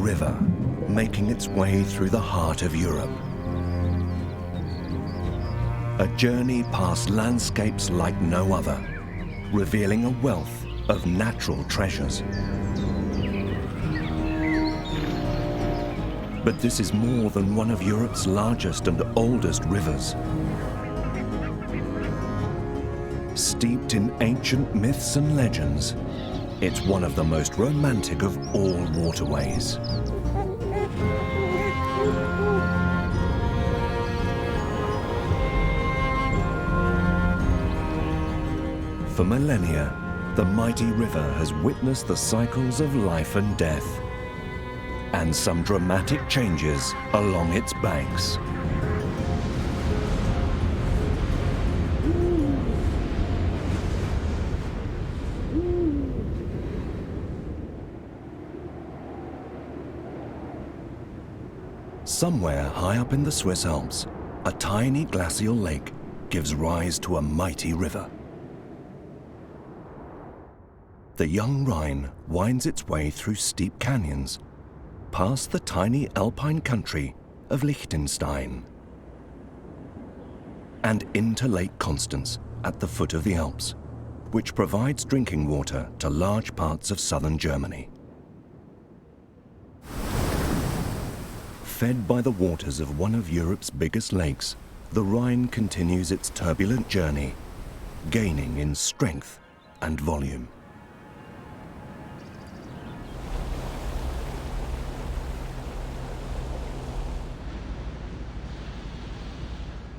River, making its way through the heart of Europe. A journey past landscapes like no other, revealing a wealth of natural treasures. But this is more than one of Europe's largest and oldest rivers. Steeped in ancient myths and legends, it's one of the most romantic of all waterways. For millennia, the mighty river has witnessed the cycles of life and death, and some dramatic changes along its banks. Somewhere high up in the Swiss Alps, a tiny glacial lake gives rise to a mighty river. The young Rhine winds its way through steep canyons, past the tiny alpine country of Liechtenstein, and into Lake Constance at the foot of the Alps, which provides drinking water to large parts of southern Germany. Fed by the waters of one of Europe's biggest lakes, the Rhine continues its turbulent journey, gaining in strength and volume.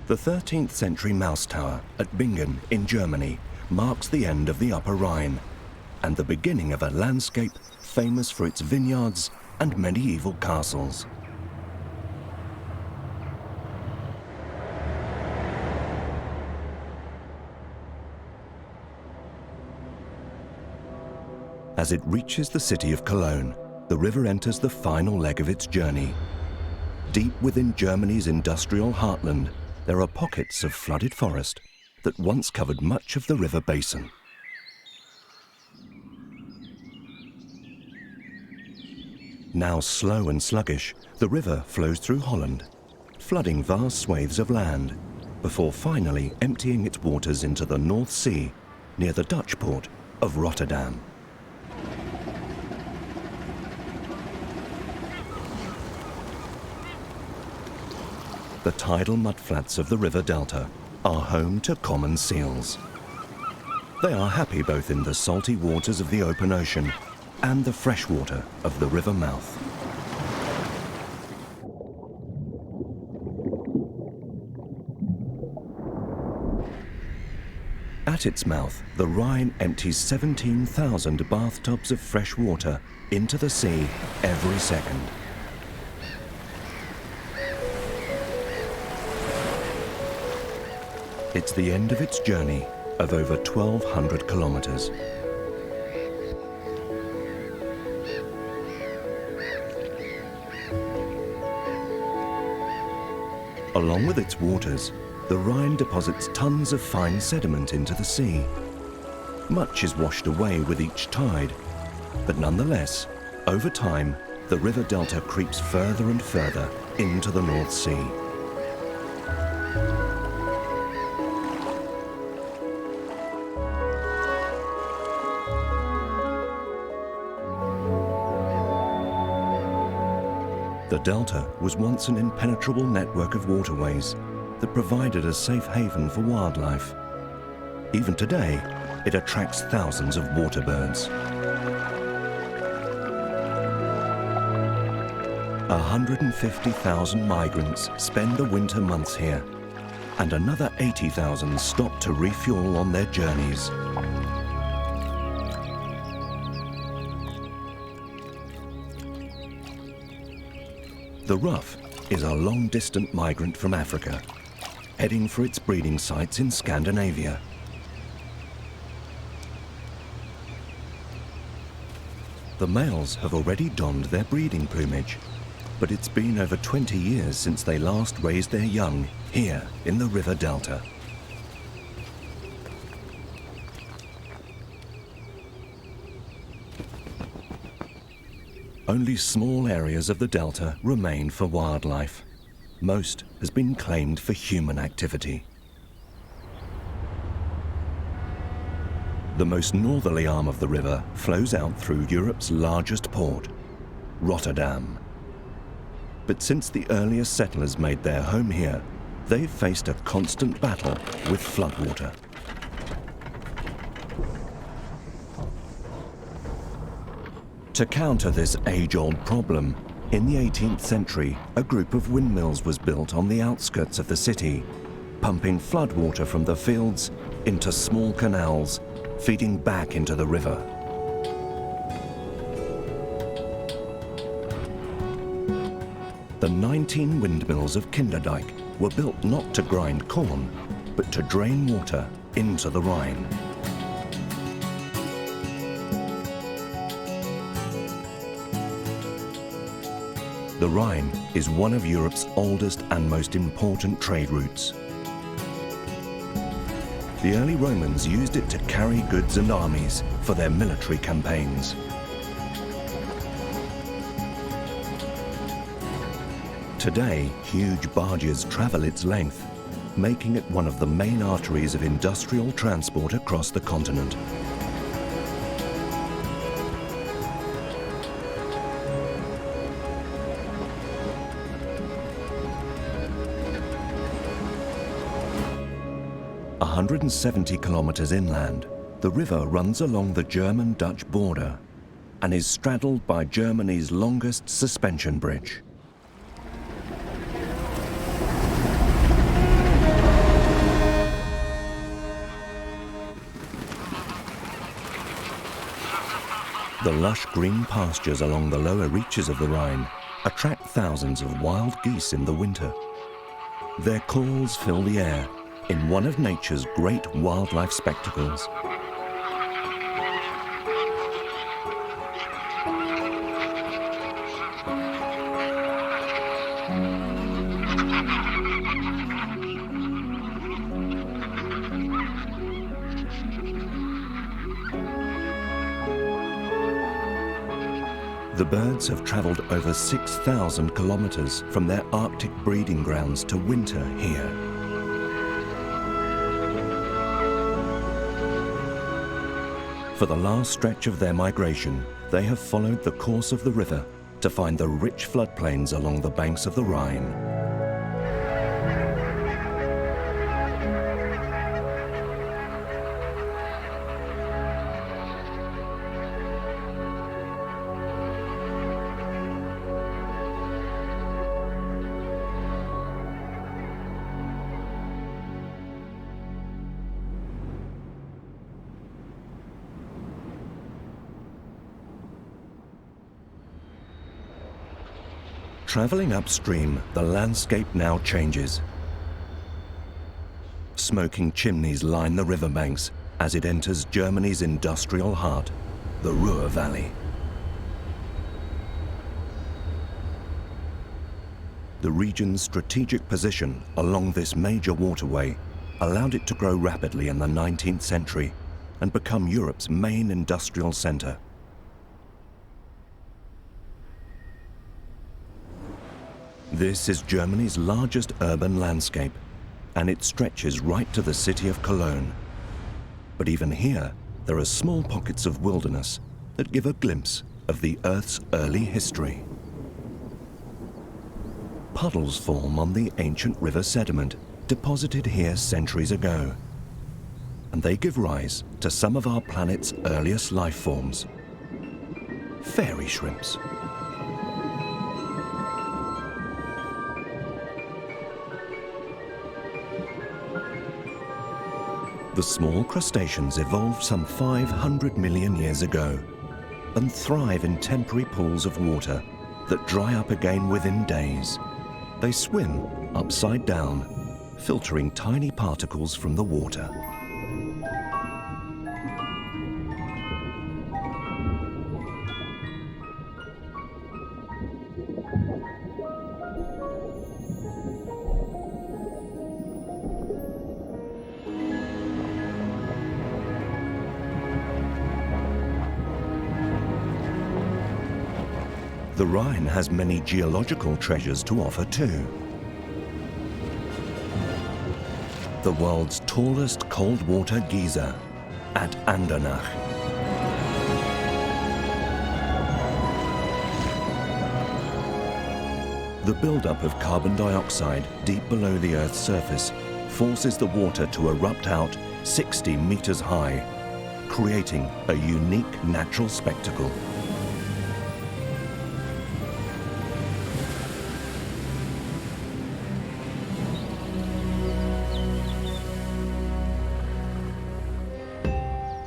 The 13th century Mouse Tower at Bingen in Germany marks the end of the Upper Rhine and the beginning of a landscape famous for its vineyards and medieval castles. As it reaches the city of Cologne, the river enters the final leg of its journey. Deep within Germany's industrial heartland, there are pockets of flooded forest that once covered much of the river basin. Now slow and sluggish, the river flows through Holland, flooding vast swathes of land, before finally emptying its waters into the North Sea near the Dutch port of Rotterdam. The tidal mudflats of the river delta are home to common seals. They are happy both in the salty waters of the open ocean and the fresh water of the river mouth. At its mouth, the Rhine empties 17,000 bathtubs of fresh water into the sea every second. It's the end of its journey of over 1,200 kilometers. Along with its waters, the Rhine deposits tons of fine sediment into the sea. Much is washed away with each tide, but nonetheless, over time, the river delta creeps further and further into the North Sea. The delta was once an impenetrable network of waterways that provided a safe haven for wildlife. Even today, it attracts thousands of water birds. 150,000 migrants spend the winter months here, and another 80,000 stop to refuel on their journeys. The ruff is a long-distant migrant from Africa, heading for its breeding sites in Scandinavia. The males have already donned their breeding plumage, but it's been over 20 years since they last raised their young here in the river delta. only small areas of the delta remain for wildlife. Most has been claimed for human activity. The most northerly arm of the river flows out through Europe's largest port, Rotterdam. But since the earliest settlers made their home here, they've faced a constant battle with floodwater. To counter this age-old problem, in the 18th century, a group of windmills was built on the outskirts of the city, pumping floodwater from the fields into small canals, feeding back into the river. The 19 windmills of Kinderdijk were built not to grind corn, but to drain water into the Rhine. The Rhine is one of Europe's oldest and most important trade routes. The early Romans used it to carry goods and armies for their military campaigns. Today, huge barges travel its length, making it one of the main arteries of industrial transport across the continent. A 170 kilometers inland, the river runs along the German-Dutch border and is straddled by Germany's longest suspension bridge. The lush green pastures along the lower reaches of the Rhine attract thousands of wild geese in the winter. Their calls fill the air in one of nature's great wildlife spectacles. The birds have traveled over 6,000 kilometers from their Arctic breeding grounds to winter here. For the last stretch of their migration, they have followed the course of the river to find the rich floodplains along the banks of the Rhine. Traveling upstream, the landscape now changes. Smoking chimneys line the riverbanks as it enters Germany's industrial heart, the Ruhr Valley. The region's strategic position along this major waterway allowed it to grow rapidly in the 19th century and become Europe's main industrial center. This is Germany's largest urban landscape, and it stretches right to the city of Cologne. But even here, there are small pockets of wilderness that give a glimpse of the Earth's early history. Puddles form on the ancient river sediment deposited here centuries ago, and they give rise to some of our planet's earliest life forms, fairy shrimps. The small crustaceans evolved some 500 million years ago and thrive in temporary pools of water that dry up again within days. They swim upside down, filtering tiny particles from the water. The Rhine has many geological treasures to offer too. The world's tallest cold water geyser at Andernach. The buildup of carbon dioxide deep below the Earth's surface forces the water to erupt out 60 meters high, creating a unique natural spectacle.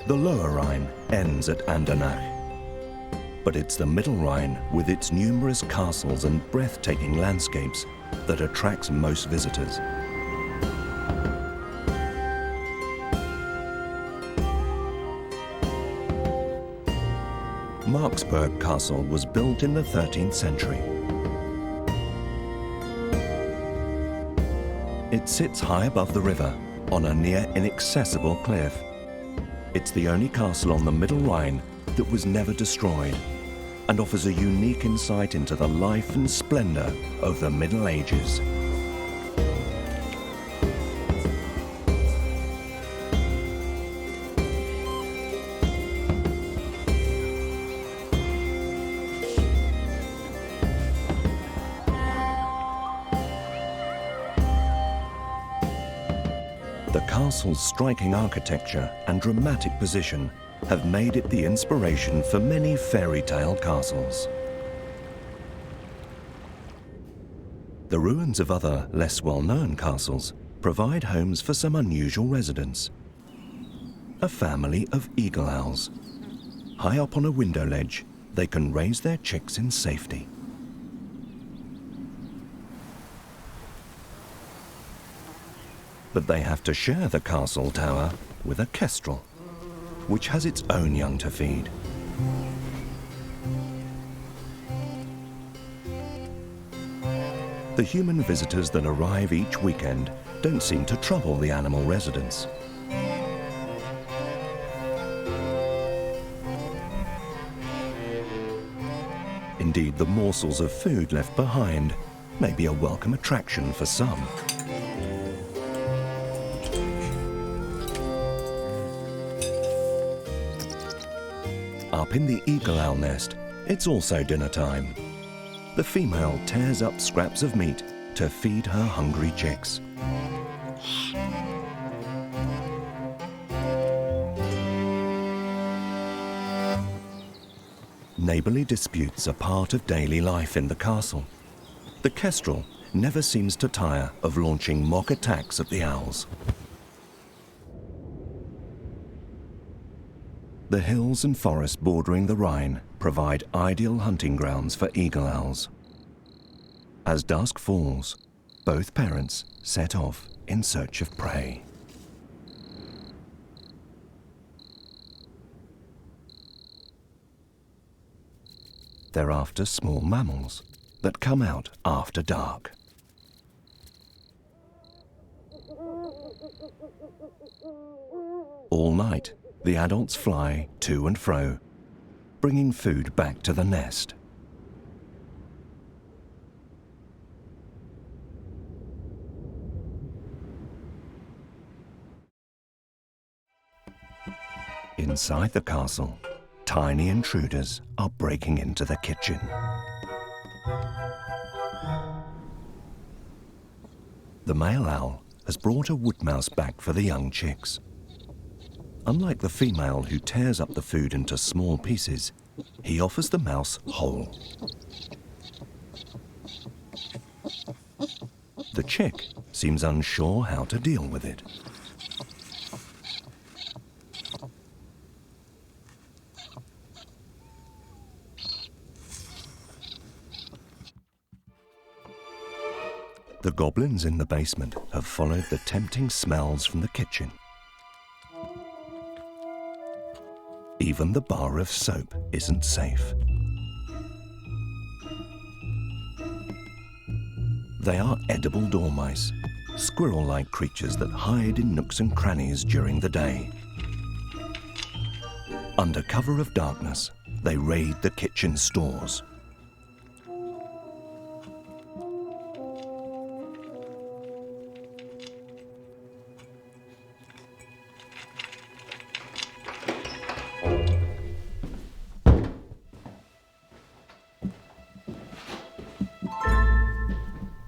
The Lower Rhine ends at Andernach, but it's the Middle Rhine with its numerous castles and breathtaking landscapes that attracts most visitors. Marksburg Castle was built in the 13th century. It sits high above the river on a near inaccessible cliff. It's the only castle on the Middle Rhine that was never destroyed and offers a unique insight into the life and splendor of the Middle Ages. The castle's striking architecture and dramatic position have made it the inspiration for many fairy tale castles. The ruins of other, less well-known castles provide homes for some unusual residents. A family of eagle owls. High up on a window ledge, they can raise their chicks in safety. But they have to share the castle tower with a kestrel, which has its own young to feed. The human visitors that arrive each weekend don't seem to trouble the animal residents. Indeed, the morsels of food left behind may be a welcome attraction for some. Up in the eagle owl nest, it's also dinner time. The female tears up scraps of meat to feed her hungry chicks. Neighborly disputes are part of daily life in the castle. The kestrel never seems to tire of launching mock attacks at the owls. The hills and forests bordering the Rhine provide ideal hunting grounds for eagle owls. As dusk falls, both parents set off in search of prey. They're after small mammals that come out after dark. All night, the adults fly to and fro, bringing food back to the nest. Inside the castle, tiny intruders are breaking into the kitchen. The male owl has brought a wood mouse back for the young chicks. Unlike the female who tears up the food into small pieces, he offers the mouse whole. The chick seems unsure how to deal with it. The goblins in the basement have followed the tempting smells from the kitchen. Even the bar of soap isn't safe. They are edible dormice, squirrel-like creatures that hide in nooks and crannies during the day. Under cover of darkness, they raid the kitchen stores.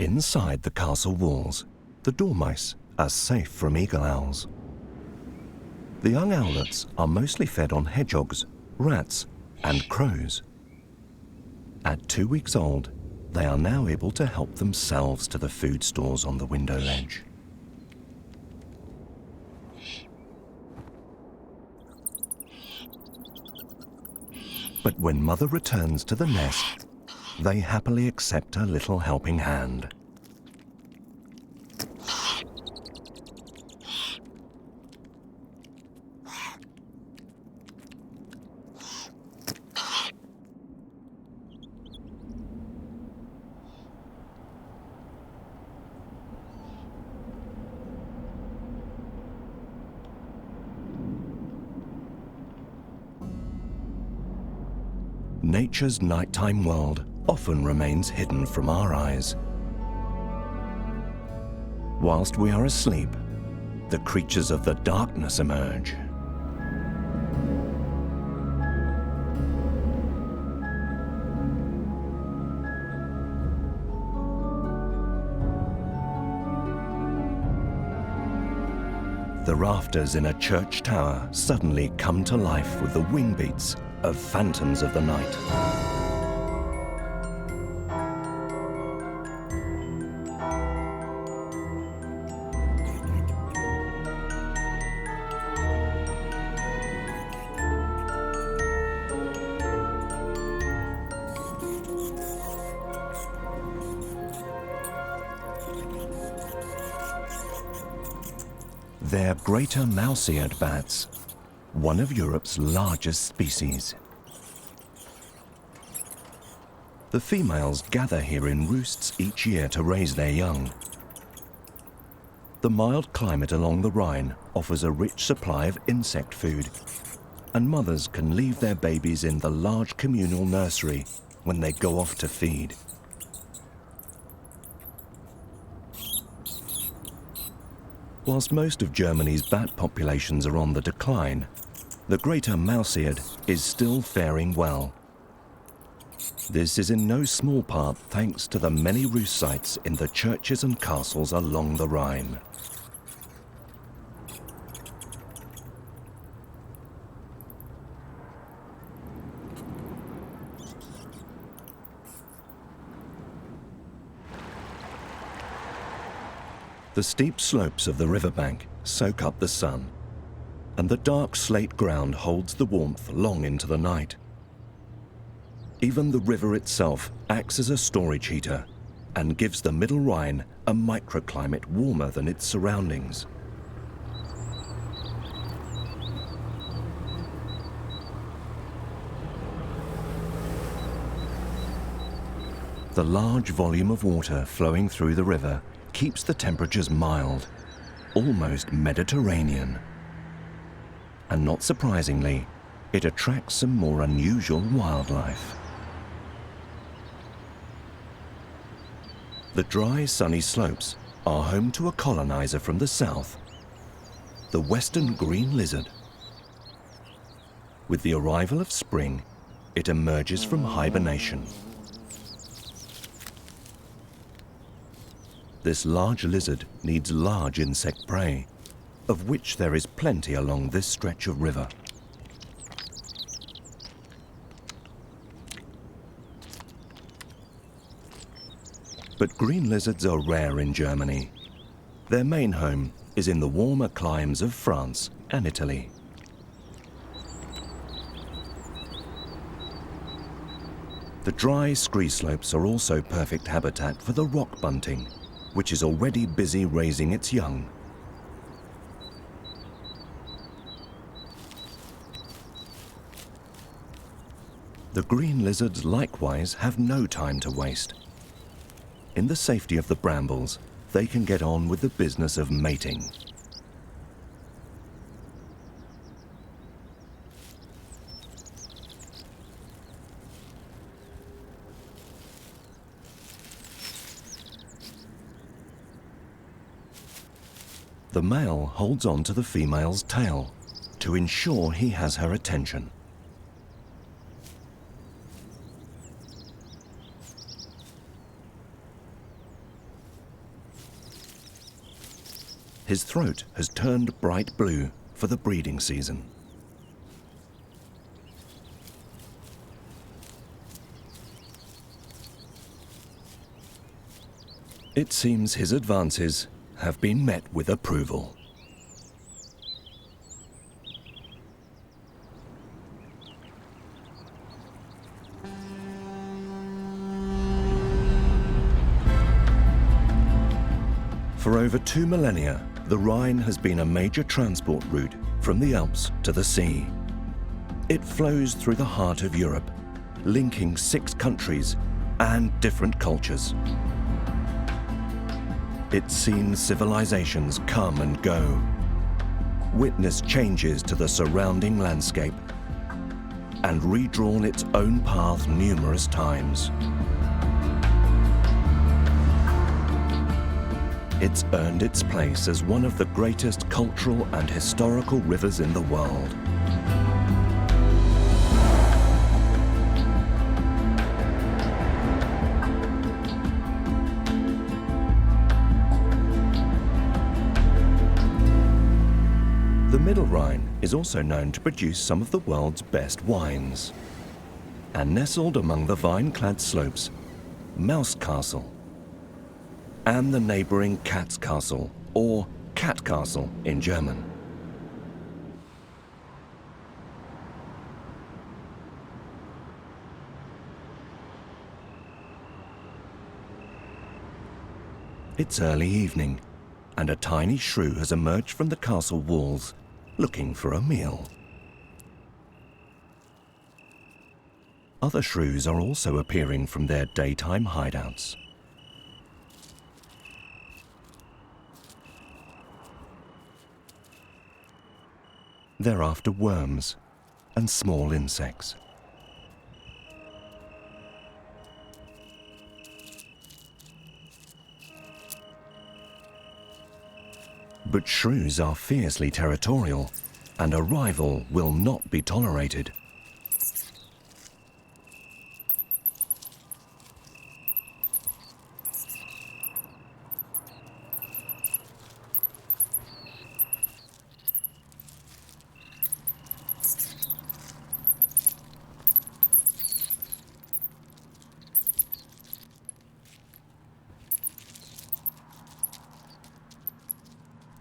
Inside the castle walls, the dormice are safe from eagle owls. The young owlets are mostly fed on hedgehogs, rats, and crows. At 2 weeks old, they are now able to help themselves to the food stores on the window ledge. But when mother returns to the nest, they happily accept a little helping hand. Nature's nighttime world often remains hidden from our eyes. Whilst we are asleep, the creatures of the darkness emerge. The rafters in a church tower suddenly come to life with the wing beats of phantoms of the night. They're greater mouse-eared bats, one of Europe's largest species. The females gather here in roosts each year to raise their young. The mild climate along the Rhine offers a rich supply of insect food, and mothers can leave their babies in the large communal nursery when they go off to feed. Whilst most of Germany's bat populations are on the decline, the greater mouse-eared is still faring well. This is in no small part thanks to the many roost sites in the churches and castles along the Rhine. The steep slopes of the riverbank soak up the sun, and the dark slate ground holds the warmth long into the night. Even the river itself acts as a storage heater and gives the Middle Rhine a microclimate warmer than its surroundings. The large volume of water flowing through the river keeps the temperatures mild, almost Mediterranean. And not surprisingly, it attracts some more unusual wildlife. The dry, sunny slopes are home to a colonizer from the south, the western green lizard. With the arrival of spring, it emerges from hibernation. This large lizard needs large insect prey, of which there is plenty along this stretch of river. But green lizards are rare in Germany. Their main home is in the warmer climes of France and Italy. The dry scree slopes are also perfect habitat for the rock bunting, which is already busy raising its young. The green lizards likewise have no time to waste. In the safety of the brambles, they can get on with the business of mating. The male holds on to the female's tail to ensure he has her attention. His throat has turned bright blue for the breeding season. It seems his advances have been met with approval. For over 2 millennia, the Rhine has been a major transport route from the Alps to the sea. It flows through the heart of Europe, linking 6 countries and different cultures. It's seen civilizations come and go, witnessed changes to the surrounding landscape, and redrawn its own path numerous times. It's earned its place as one of the greatest cultural and historical rivers in the world. The Middle Rhine is also known to produce some of the world's best wines. And nestled among the vine-clad slopes, Mauscastle, and the neighboring Katzcastle, or Cat Castle in German. It's early evening, and a tiny shrew has emerged from the castle walls, looking for a meal. Other shrews are also appearing from their daytime hideouts. They're after worms and small insects. But shrews are fiercely territorial, and a rival will not be tolerated.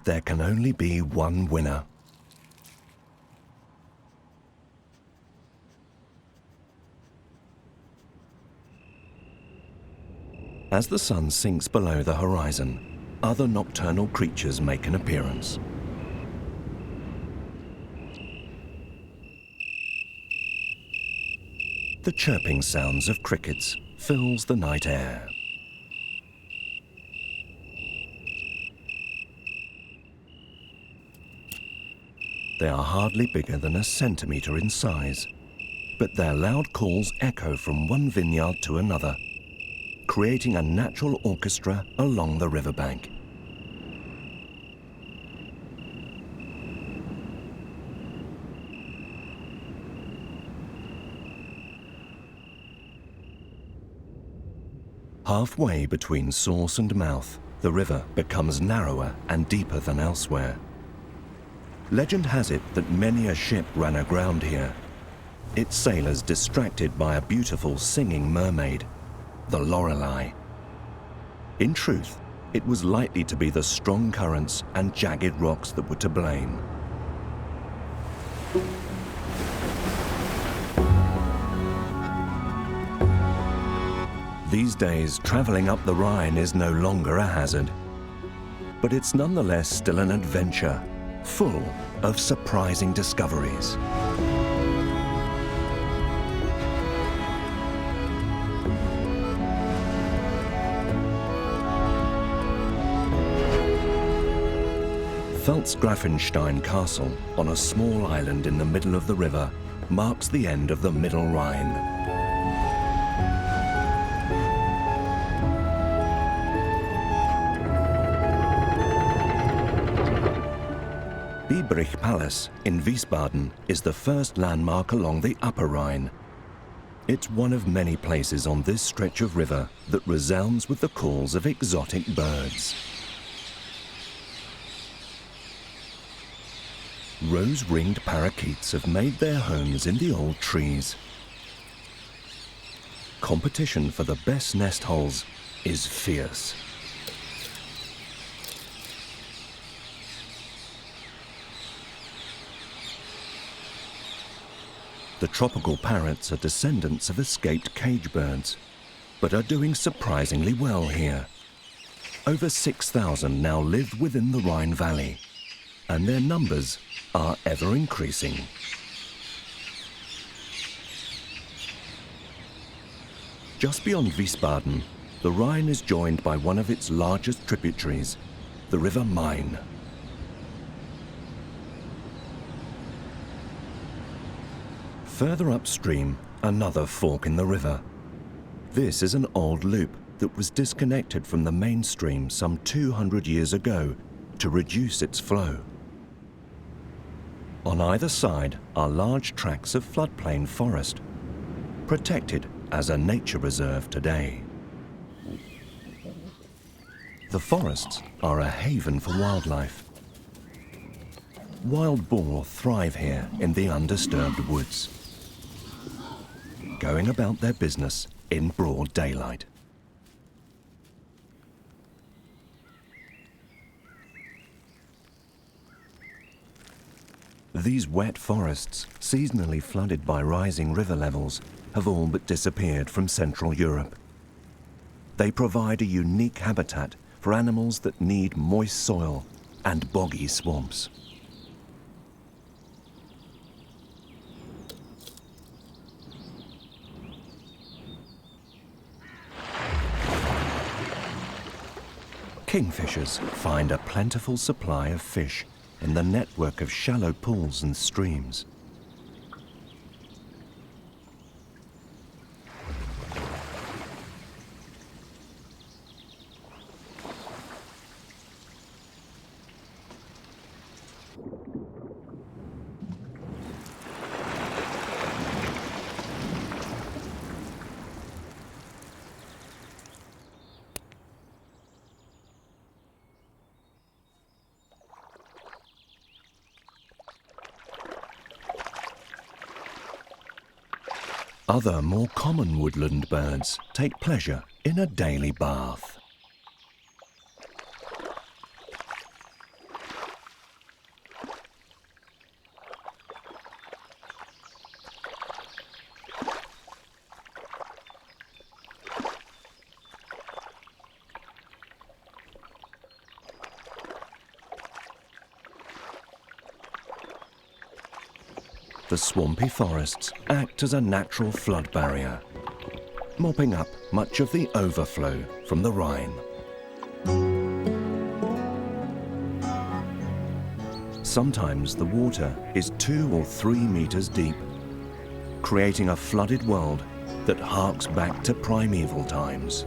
There can only be one winner. As the sun sinks below the horizon, other nocturnal creatures make an appearance. The chirping sounds of crickets fills the night air. They are hardly bigger than a centimetre in size, but their loud calls echo from one vineyard to another, creating a natural orchestra along the riverbank. Halfway between source and mouth, the river becomes narrower and deeper than elsewhere. Legend has it that many a ship ran aground here, its sailors distracted by a beautiful singing mermaid, the Lorelei. In truth, it was likely to be the strong currents and jagged rocks that were to blame. These days, traveling up the Rhine is no longer a hazard, but it's nonetheless still an adventure, full of surprising discoveries. Pfalzgrafenstein Castle, on a small island in the middle of the river, marks the end of the Middle Rhine. Biebrich Palace in Wiesbaden is the first landmark along the Upper Rhine. It's one of many places on this stretch of river that resounds with the calls of exotic birds. Rose-ringed parakeets have made their homes in the old trees. Competition for the best nest holes is fierce. The tropical parrots are descendants of escaped cage birds, but are doing surprisingly well here. Over 6,000 now live within the Rhine Valley, and their numbers are ever increasing. Just beyond Wiesbaden, the Rhine is joined by one of its largest tributaries, the River Main. Further upstream, another fork in the river. This is an old loop that was disconnected from the mainstream some 200 years ago to reduce its flow. On either side are large tracts of floodplain forest, protected as a nature reserve today. The forests are a haven for wildlife. Wild boar thrive here in the undisturbed woods, going about their business in broad daylight. These wet forests, seasonally flooded by rising river levels, have all but disappeared from Central Europe. They provide a unique habitat for animals that need moist soil and boggy swamps. Kingfishers find a plentiful supply of fish in the network of shallow pools and streams. Other more common woodland birds take pleasure in a daily bath. The swampy forests act as a natural flood barrier, mopping up much of the overflow from the Rhine. Sometimes the water is 2 or 3 meters deep, creating a flooded world that harks back to primeval times.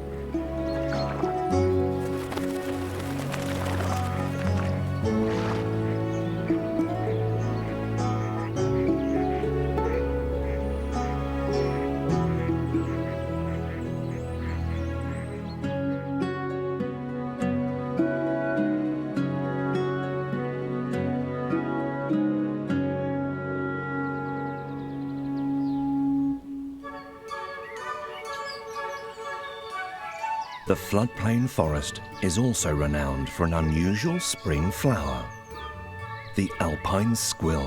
The floodplain forest is also renowned for an unusual spring flower, the alpine squill.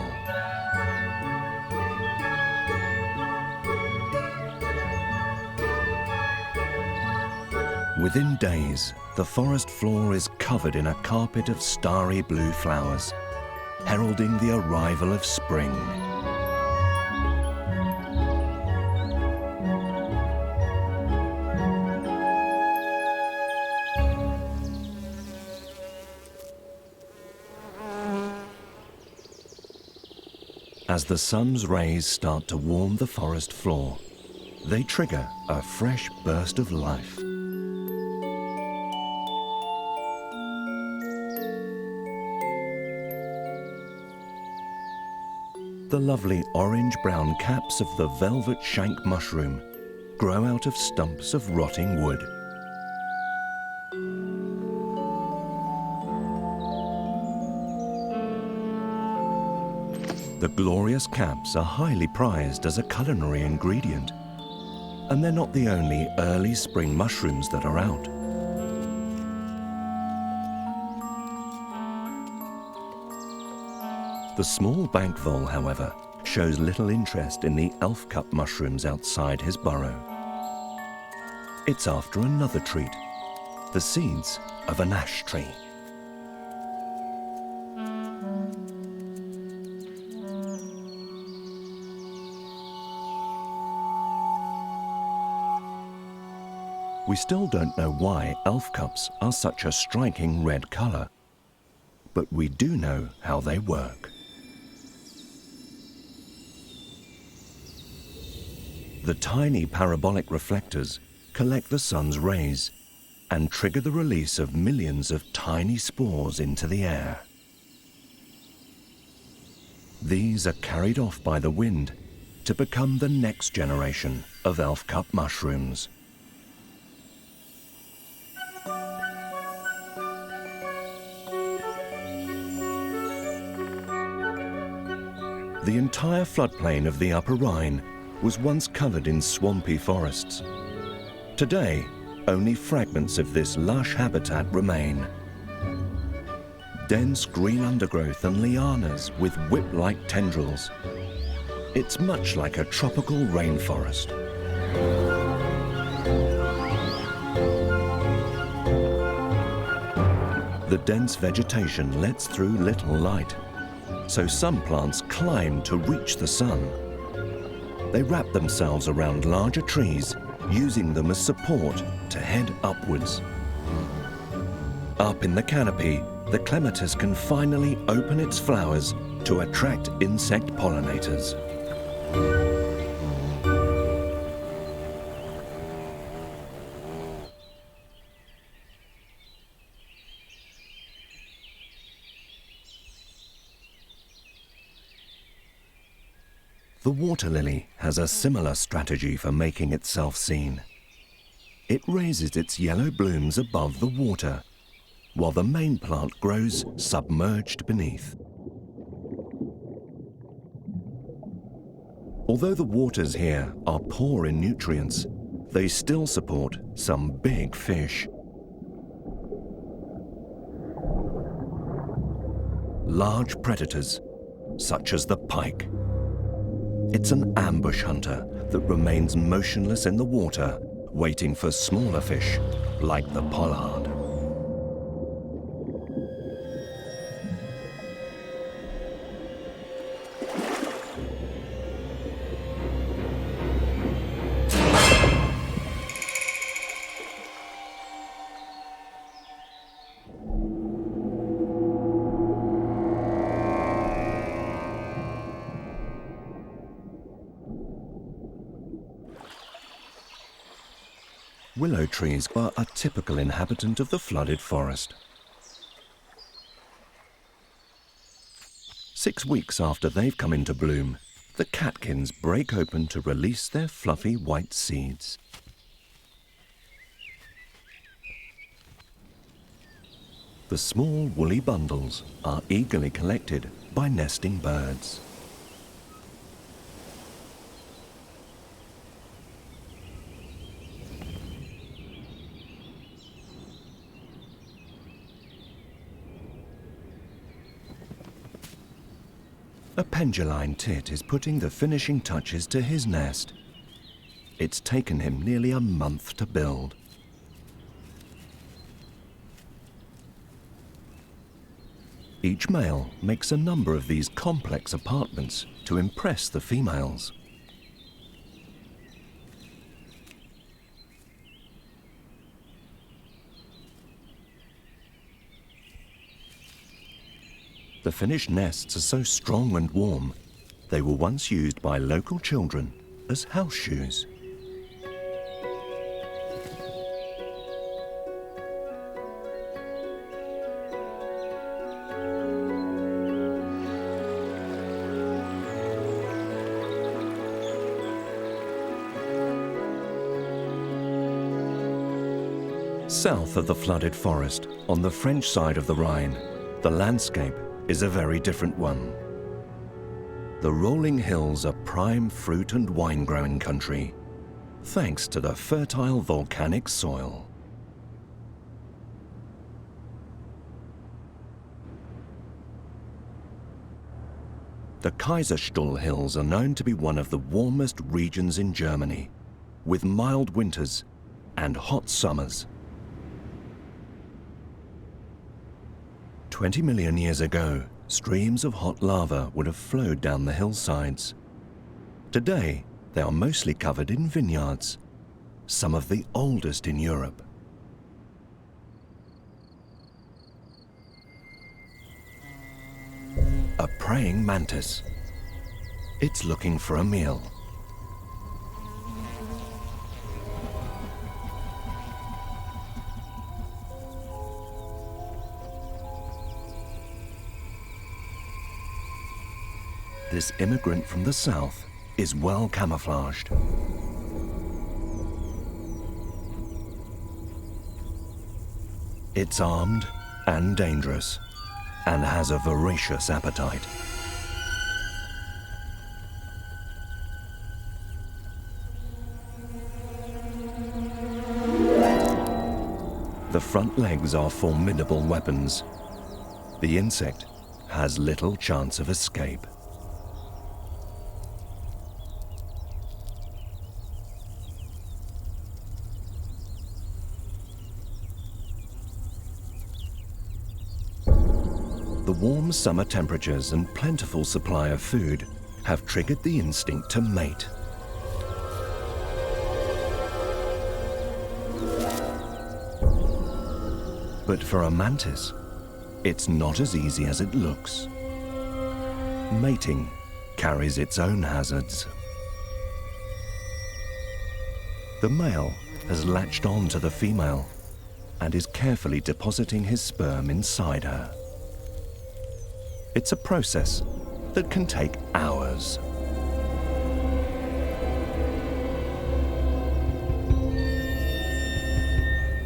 Within days, the forest floor is covered in a carpet of starry blue flowers, heralding the arrival of spring. As the sun's rays start to warm the forest floor, they trigger a fresh burst of life. The lovely orange-brown caps of the velvet shank mushroom grow out of stumps of rotting wood. The glorious caps are highly prized as a culinary ingredient, and they're not the only early spring mushrooms that are out. The small bank vole, however, shows little interest in the elf cup mushrooms outside his burrow. It's after another treat, the seeds of an ash tree. We still don't know why elf cups are such a striking red colour, but we do know how they work. The tiny parabolic reflectors collect the sun's rays and trigger the release of millions of tiny spores into the air. These are carried off by the wind to become the next generation of elf cup mushrooms. The entire floodplain of the Upper Rhine was once covered in swampy forests. Today, only fragments of this lush habitat remain. Dense green undergrowth and lianas with whip-like tendrils. It's much like a tropical rainforest. The dense vegetation lets through little light, so some plants climb to reach the sun. They wrap themselves around larger trees, using them as support to head upwards. Up in the canopy, the clematis can finally open its flowers to attract insect pollinators. The water lily has a similar strategy for making itself seen. It raises its yellow blooms above the water, while the main plant grows submerged beneath. Although the waters here are poor in nutrients, they still support some big fish. Large predators, such as the pike. It's an ambush hunter that remains motionless in the water, waiting for smaller fish like the pollard. Willow trees are a typical inhabitant of the flooded forest. 6 weeks after they've come into bloom, the catkins break open to release their fluffy white seeds. The small woolly bundles are eagerly collected by nesting birds. A penduline tit is putting the finishing touches to his nest. It's taken him nearly a month to build. Each male makes a number of these complex apartments to impress the females. The finished nests are so strong and warm, they were once used by local children as house shoes. South of the flooded forest, on the French side of the Rhine, the landscape is a very different one. The rolling hills are prime fruit and wine growing country, thanks to the fertile volcanic soil. The Kaiserstuhl Hills are known to be one of the warmest regions in Germany, with mild winters and hot summers. 20 million years ago, streams of hot lava would have flowed down the hillsides. Today, they are mostly covered in vineyards, some of the oldest in Europe. A praying mantis. It's looking for a meal. This immigrant from the south is well camouflaged. It's armed and dangerous, and has a voracious appetite. The front legs are formidable weapons. The insect has little chance of escape. The warm summer temperatures and plentiful supply of food have triggered the instinct to mate. But for a mantis, it's not as easy as it looks. Mating carries its own hazards. The male has latched on to the female and is carefully depositing his sperm inside her. It's a process that can take hours.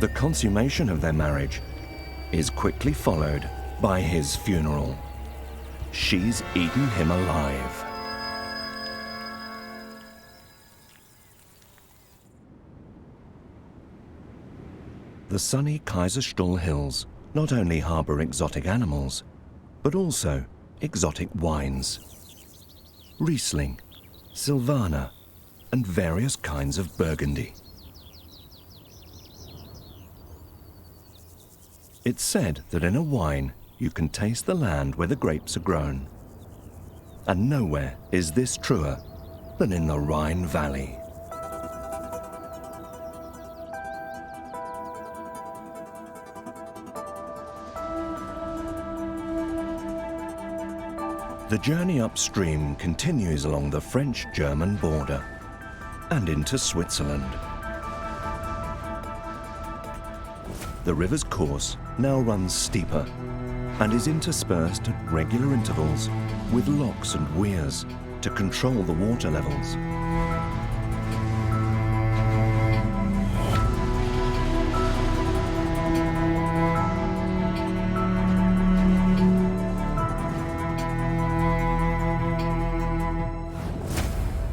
The consummation of their marriage is quickly followed by his funeral. She's eaten him alive. The sunny Kaiserstuhl Hills not only harbor exotic animals, but also exotic wines. Riesling, Silvaner, and various kinds of Burgundy. It's said that in a wine you can taste the land where the grapes are grown. And nowhere is this truer than in the Rhine Valley. The journey upstream continues along the French-German border and into Switzerland. The river's course now runs steeper and is interspersed at regular intervals with locks and weirs to control the water levels.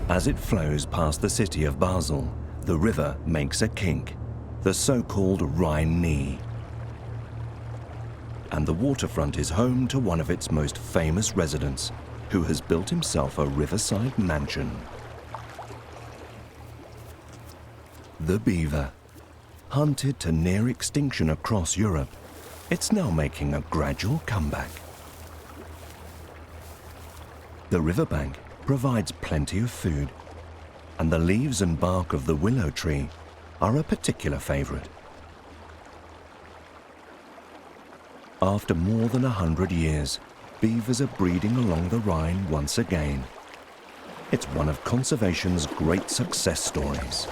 As it flows past the city of Basel, the river makes a kink, the so-called Rhine Knee. And the waterfront is home to one of its most famous residents, who has built himself a riverside mansion. The beaver. Hunted to near extinction across Europe, it's now making a gradual comeback. The riverbank provides plenty of food, and the leaves and bark of the willow tree are a particular favorite. After more than 100 years, beavers are breeding along the Rhine once again. It's one of conservation's great success stories.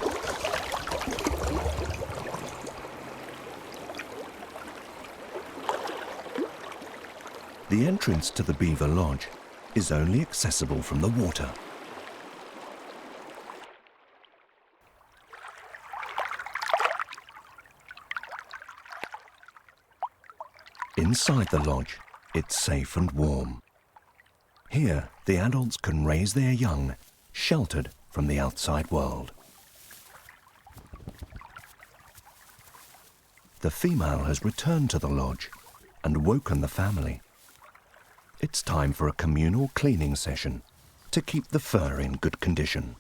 The entrance to the Beaver Lodge is only accessible from the water. Inside the lodge, it's safe and warm. Here, the adults can raise their young, sheltered from the outside world. The female has returned to the lodge and woken the family. It's time for a communal cleaning session to keep the fur in good condition.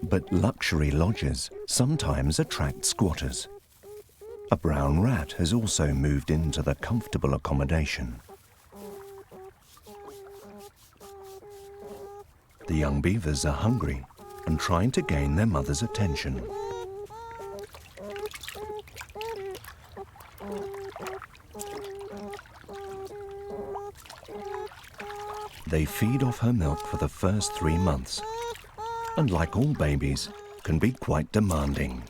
But luxury lodges sometimes attract squatters. A brown rat has also moved into the comfortable accommodation. The young beavers are hungry and trying to gain their mother's attention. They feed off her milk for the first 3 months, and like all babies, can be quite demanding.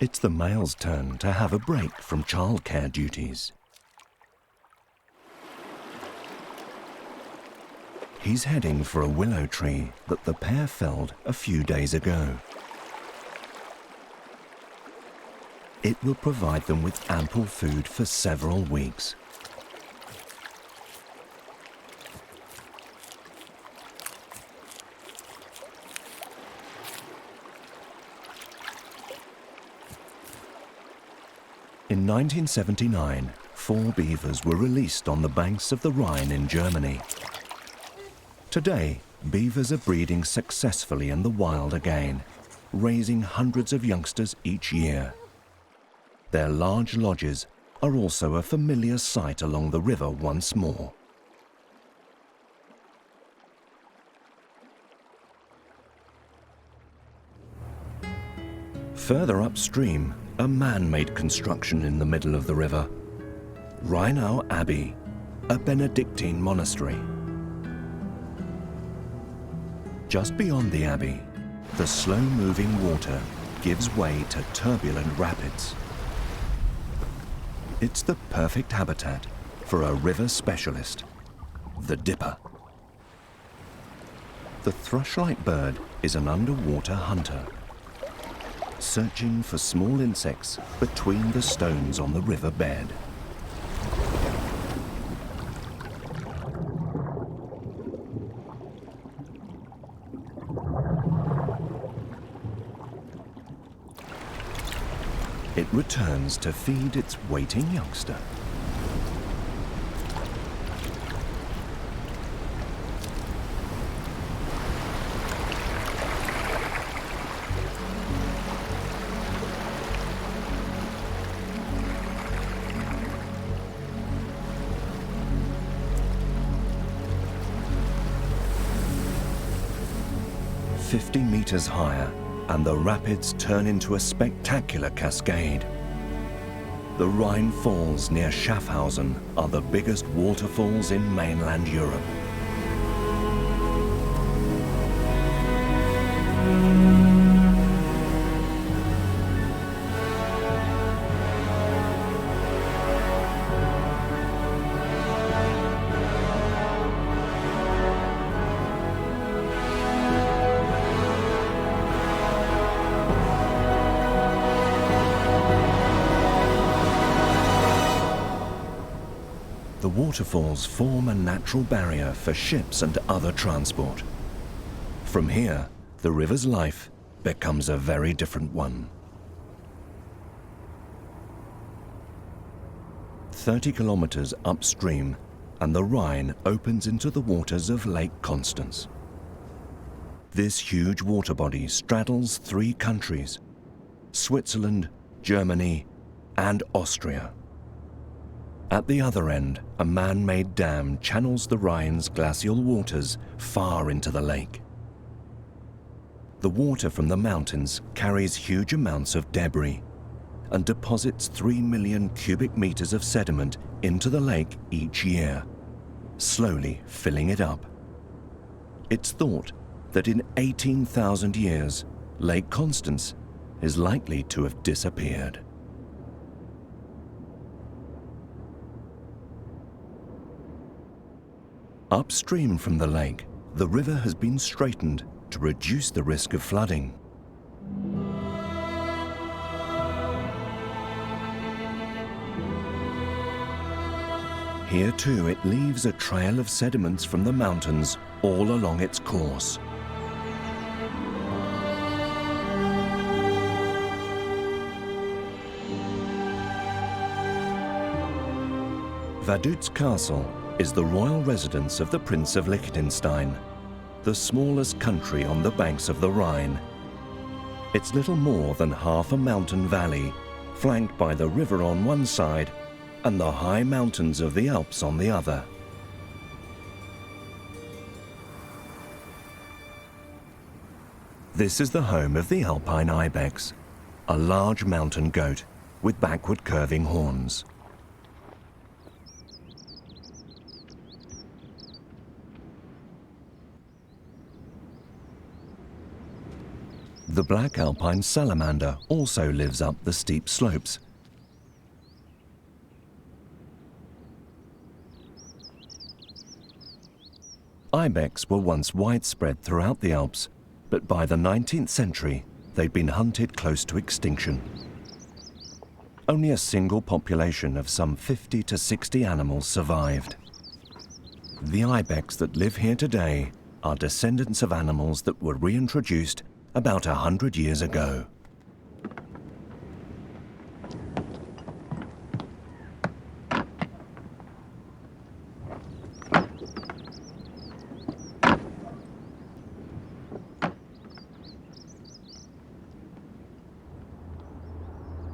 It's the male's turn to have a break from childcare duties. He's heading for a willow tree that the pair felled a few days ago. It will provide them with ample food for several weeks. In 1979, 4 beavers were released on the banks of the Rhine in Germany. Today, beavers are breeding successfully in the wild again, raising hundreds of youngsters each year. Their large lodges are also a familiar sight along the river once more. Further upstream, a man-made construction in the middle of the river. Rheinau Abbey, a Benedictine monastery. Just beyond the abbey, the slow-moving water gives way to turbulent rapids. It's the perfect habitat for a river specialist, the dipper. The thrush-like bird is an underwater hunter, searching for small insects between the stones on the river bed. It returns to feed its waiting youngster. "50 meters higher, and the rapids turn into a spectacular cascade. The Rhine Falls near Schaffhausen are the biggest waterfalls in mainland Europe. The waterfalls form a natural barrier for ships and other transport. From here, the river's life becomes a very different one. 30 kilometers upstream, and the Rhine opens into the waters of Lake Constance. This huge water body straddles 3 countries: Switzerland, Germany, and Austria. At the other end, a man-made dam channels the Rhine's glacial waters far into the lake. The water from the mountains carries huge amounts of debris and deposits 3 million cubic meters of sediment into the lake each year, slowly filling it up. It's thought that in 18,000 years, Lake Constance is likely to have disappeared. Upstream from the lake, the river has been straightened to reduce the risk of flooding. Here too it leaves a trail of sediments from the mountains all along its course. Vaduz Castle is the royal residence of the Prince of Liechtenstein, the smallest country on the banks of the Rhine. It's little more than half a mountain valley, flanked by the river on one side and the high mountains of the Alps on the other. This is the home of the Alpine ibex, a large mountain goat with backward curving horns. The black alpine salamander also lives up the steep slopes. Ibex were once widespread throughout the Alps, but by the 19th century, they'd been hunted close to extinction. Only a single population of some 50 to 60 animals survived. The ibex that live here today are descendants of animals that were reintroduced about 100 years ago.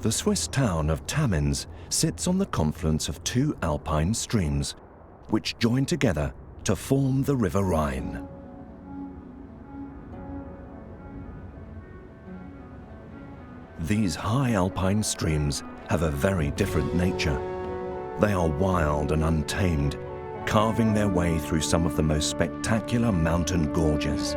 The Swiss town of Tamins sits on the confluence of two alpine streams, which join together to form the River Rhine. These high alpine streams have a very different nature. They are wild and untamed, carving their way through some of the most spectacular mountain gorges.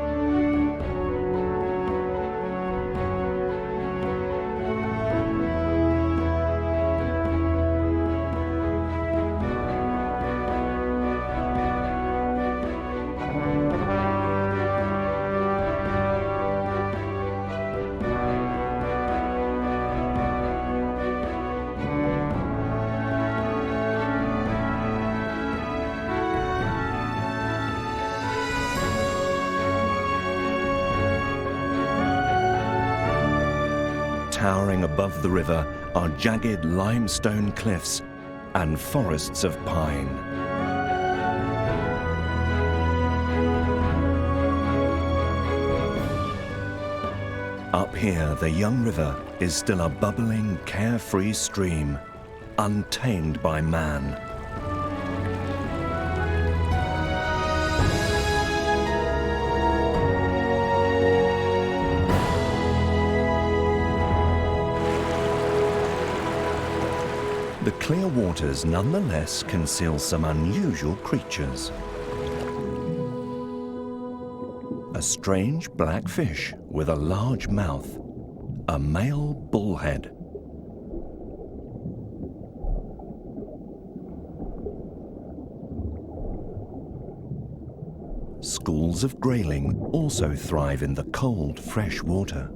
Towering above the river are jagged limestone cliffs and forests of pine. Up here, the young river is still a bubbling, carefree stream, untamed by man. The clear waters nonetheless conceal some unusual creatures. A strange black fish with a large mouth, a male bullhead. Schools of grayling also thrive in the cold, fresh water.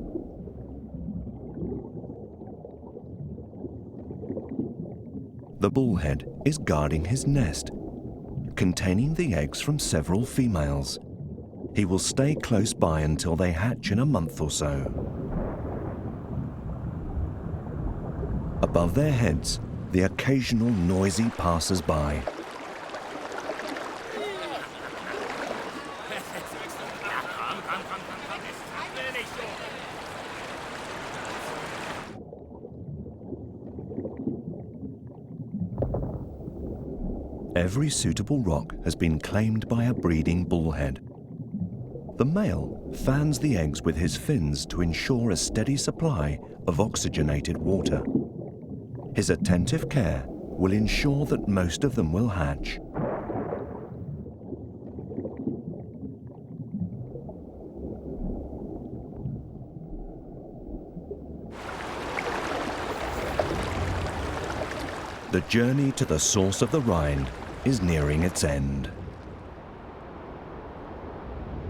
The bullhead is guarding his nest, containing the eggs from several females. He will stay close by until they hatch in a month or so. Above their heads, the occasional noisy passers-by. Every suitable rock has been claimed by a breeding bullhead. The male fans the eggs with his fins to ensure a steady supply of oxygenated water. His attentive care will ensure that most of them will hatch. The journey to the source of the Rhine is nearing its end.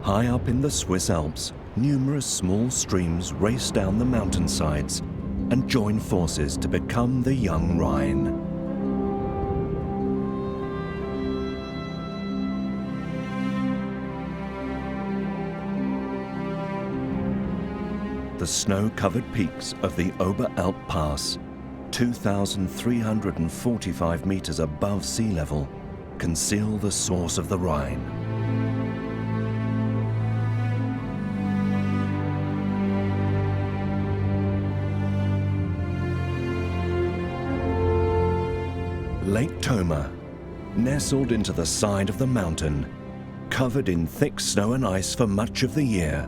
High up in the Swiss Alps, numerous small streams race down the mountainsides and join forces to become the young Rhine. The snow-covered peaks of the Oberalp Pass, 2,345 meters above sea level, conceal the source of the Rhine. Lake Thoma, nestled into the side of the mountain, covered in thick snow and ice for much of the year.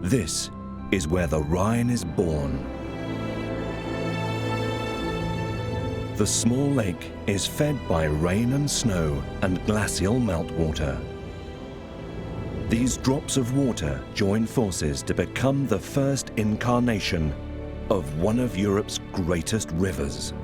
This is where the Rhine is born. The small lake is fed by rain and snow and glacial meltwater. These drops of water join forces to become the first incarnation of one of Europe's greatest rivers.